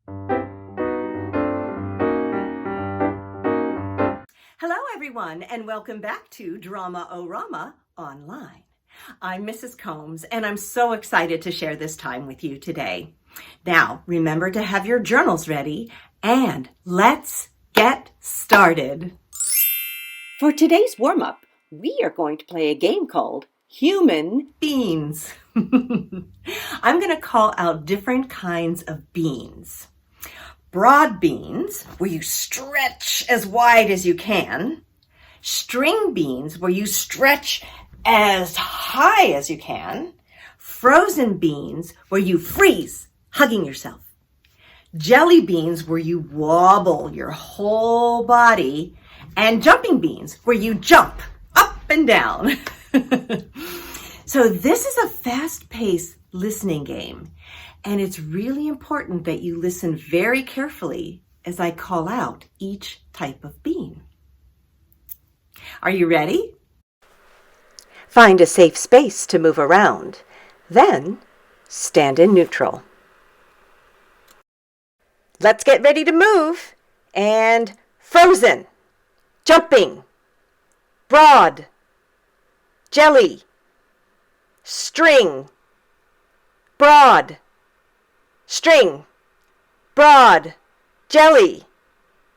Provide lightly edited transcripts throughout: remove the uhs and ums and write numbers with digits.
Hello, everyone, and welcome back to Drama-O-Rama online. I'm Mrs. Combs, and I'm so excited to share this time with you today. Now, remember to have your journals ready, and let's get started. For today's warm-up, we are going to play a game called Human Beans. I'm going to call out different kinds of beans. Broad beans, where you stretch as wide as you can. String beans, where you stretch as high as you can. Frozen beans, where you freeze, hugging yourself. Jelly beans, where you wobble your whole body. And jumping beans, where you jump up and down. So this is a fast-paced listening game. And it's really important that you listen very carefully as I call out each type of bean. Are you ready? Find a safe space to move around. Then stand in neutral. Let's get ready to move. And frozen, jumping, broad, jelly, string, broad, string, broad, jelly,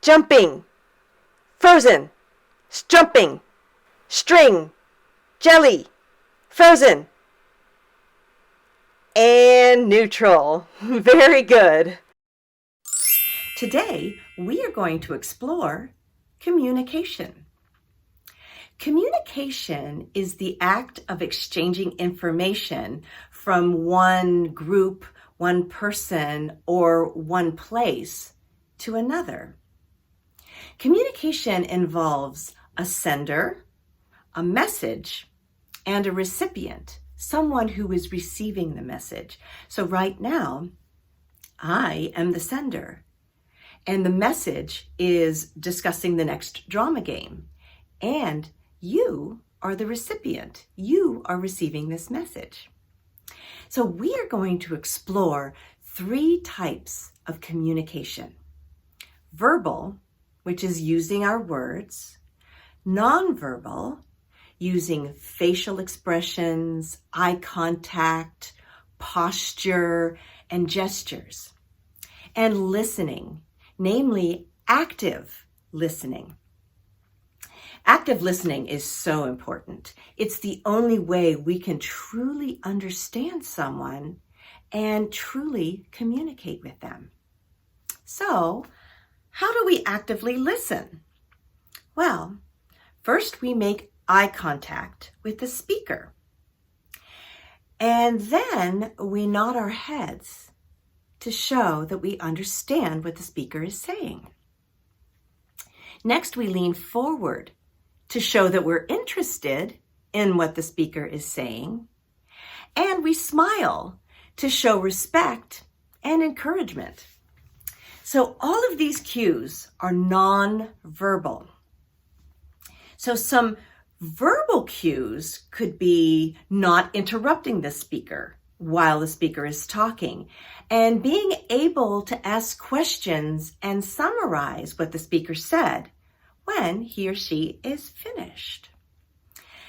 jumping, frozen, jumping, string, jelly, frozen, and neutral. Very good. Today, we are going to explore communication. Communication is the act of exchanging information from one group, one person, or one place to another. Communication involves a sender, a message, and a recipient, someone who is receiving the message. So right now, I am the sender, and the message is discussing the next drama game, and you are the recipient. You are receiving this message. So we are going to explore 3 types of communication. Verbal, which is using our words. Nonverbal, using facial expressions, eye contact, posture, and gestures. And listening, namely active listening. Active listening is so important. It's the only way we can truly understand someone and truly communicate with them. So, how do we actively listen? Well, first we make eye contact with the speaker. And then we nod our heads to show that we understand what the speaker is saying. Next, we lean forward to show that we're interested in what the speaker is saying. And we smile to show respect and encouragement. So all of these cues are non-verbal. So some verbal cues could be not interrupting the speaker while the speaker is talking, and being able to ask questions and summarize what the speaker said when he or she is finished.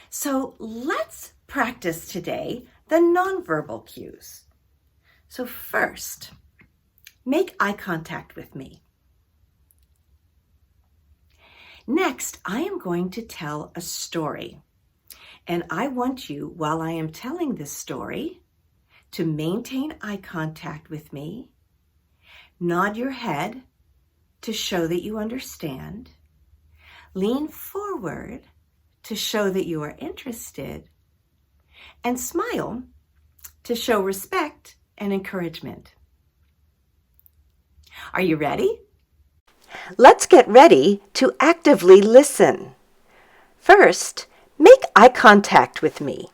So let's practice today the nonverbal cues. So first, make eye contact with me. Next, I am going to tell a story. And I want you, while I am telling this story, to maintain eye contact with me, nod your head to show that you understand, lean forward to show that you are interested, and smile to show respect and encouragement. Are you ready? Let's get ready to actively listen. First, make eye contact with me.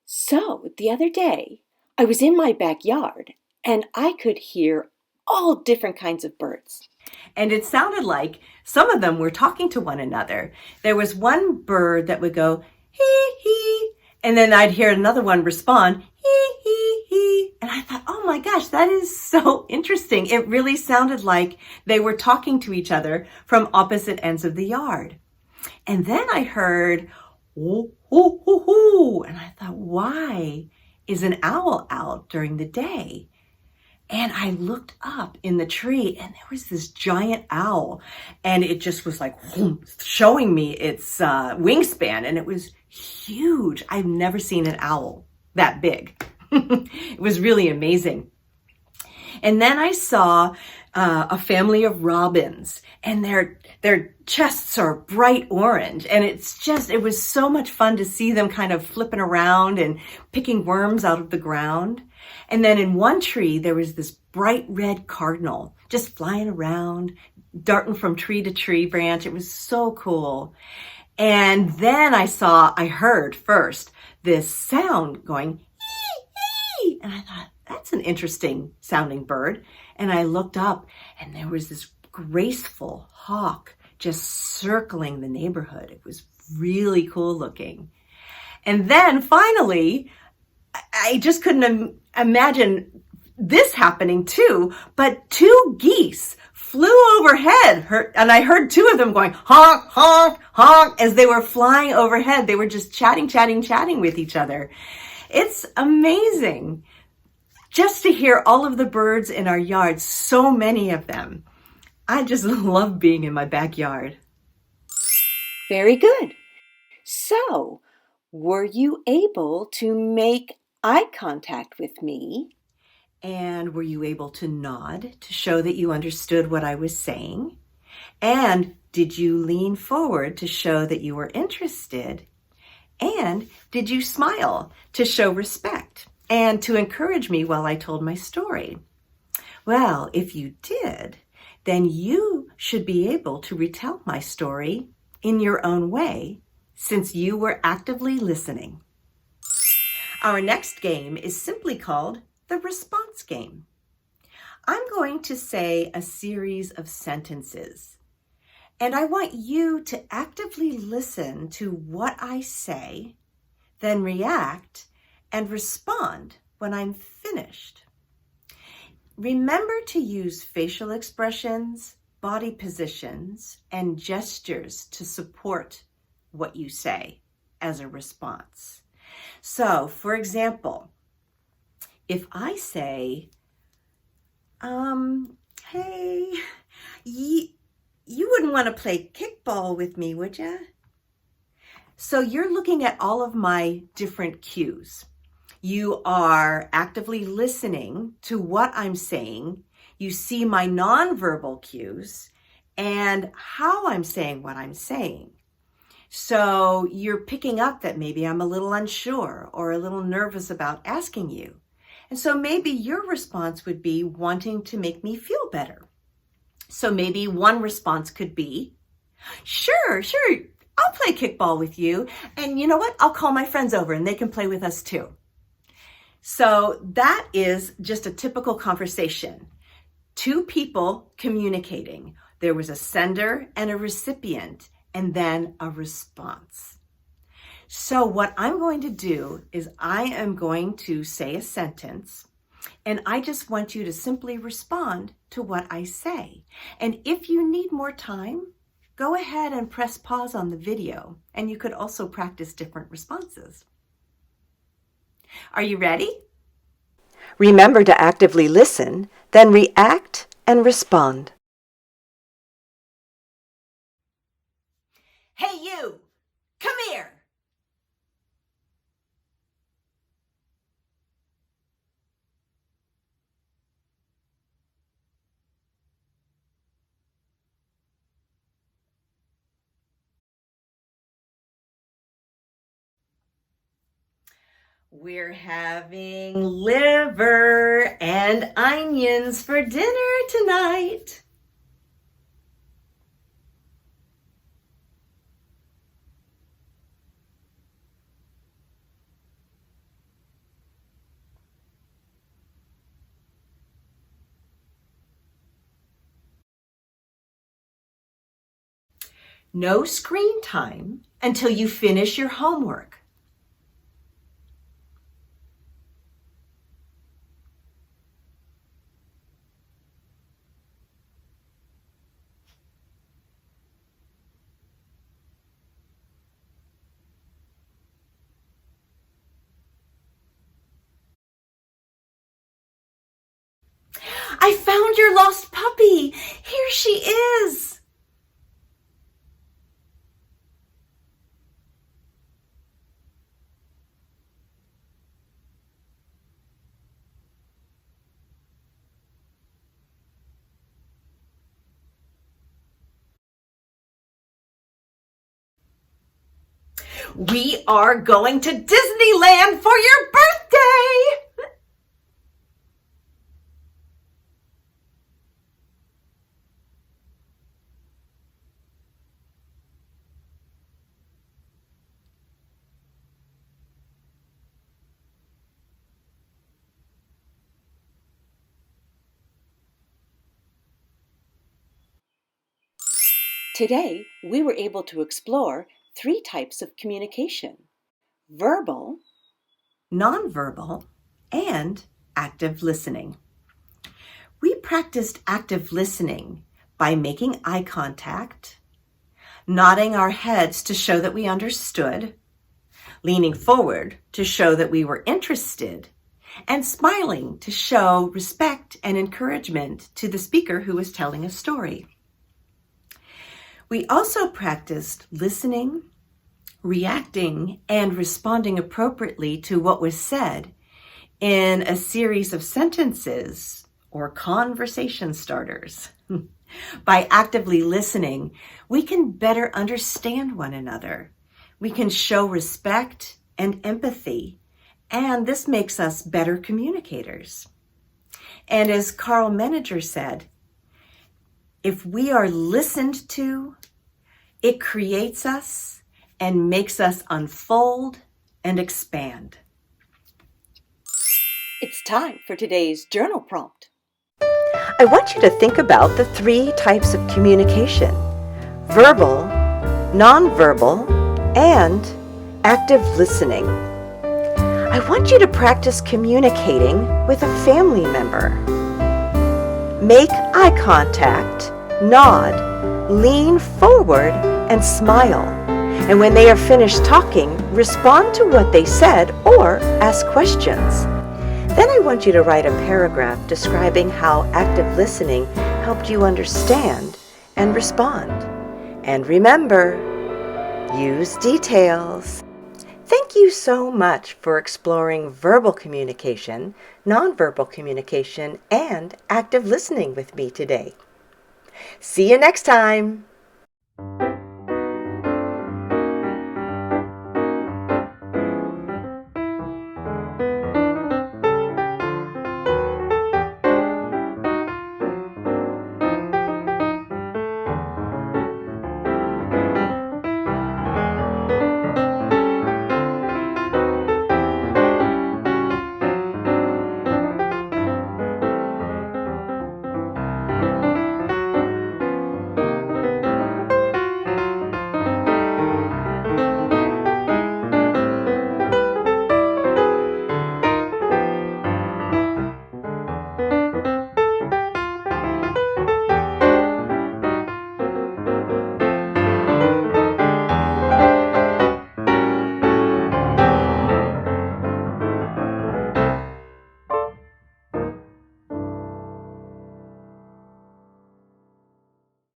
So, the other day, I was in my backyard and I could hear all different kinds of birds. And it sounded like some of them were talking to one another. There was one bird that would go, hee hee, and then I'd hear another one respond, hee, hee, hee. And I thought, oh my gosh, that is so interesting. It really sounded like they were talking to each other from opposite ends of the yard. And then I heard, hoo, hoo, hoo, hoo. And I thought, why is an owl out during the day? And I looked up in the tree and there was this giant owl and it just was like showing me its wingspan, and it was huge. I've never seen an owl that big. It was really amazing. And then I saw a family of robins, and their chests are bright orange. And it was so much fun to see them kind of flipping around and picking worms out of the ground. And then in one tree, there was this bright red cardinal just flying around, darting from tree to tree branch. It was so cool. And then I heard first this sound going, ee, ee. And I thought, that's an interesting sounding bird. And I looked up and there was this graceful hawk just circling the neighborhood. It was really cool looking. And then finally, I just couldn't imagine this happening too, but two geese flew overhead, and I heard two of them going honk, honk, honk as they were flying overhead. They were just chatting with each other. It's amazing just to hear all of the birds in our yard, so many of them. I just love being in my backyard. Very good. So, were you able to make eye contact with me? And were you able to nod to show that you understood what I was saying? And did you lean forward to show that you were interested? And did you smile to show respect and to encourage me while I told my story? Well, if you did, then you should be able to retell my story in your own way, since you were actively listening. Our next game is simply called the response game. I'm going to say a series of sentences, and I want you to actively listen to what I say, then react and respond when I'm finished. Remember to use facial expressions, body positions, and gestures to support what you say as a response. So, for example, if I say, hey, you wouldn't want to play kickball with me, would you? So you're looking at all of my different cues. You are actively listening to what I'm saying. You see my nonverbal cues and how I'm saying what I'm saying. So you're picking up that maybe I'm a little unsure or a little nervous about asking you. And so maybe your response would be wanting to make me feel better. So maybe one response could be, sure, I'll play kickball with you. And you know what? I'll call my friends over and they can play with us too. So that is just a typical conversation. Two people communicating. There was a sender and a recipient, and then a response. So what I'm going to do is I am going to say a sentence, and I just want you to simply respond to what I say. And if you need more time, go ahead and press pause on the video, and you could also practice different responses. Are you ready? Remember to actively listen, then react and respond. Hey you, come here. We're having liver and onions for dinner tonight. No screen time until you finish your homework. I found your lost puppy. Here she is. We are going to Disneyland for your birthday. Today, we were able to explore 3 types of communication: verbal, nonverbal, and active listening. We practiced active listening by making eye contact, nodding our heads to show that we understood, leaning forward to show that we were interested, and smiling to show respect and encouragement to the speaker who was telling a story. We also practiced listening, reacting, and responding appropriately to what was said in a series of sentences or conversation starters. By actively listening, we can better understand one another. We can show respect and empathy, and this makes us better communicators. And as Carl Menninger said, if we are listened to, it creates us and makes us unfold and expand. It's time for today's journal prompt. I want you to think about the 3 types of communication: verbal, nonverbal, and active listening. I want you to practice communicating with a family member. Make eye contact, nod, lean forward, and smile. And when they are finished talking, respond to what they said or ask questions. Then I want you to write a paragraph describing how active listening helped you understand and respond. And remember, use details. Thank you so much for exploring verbal communication, nonverbal communication, and active listening with me today. See you next time.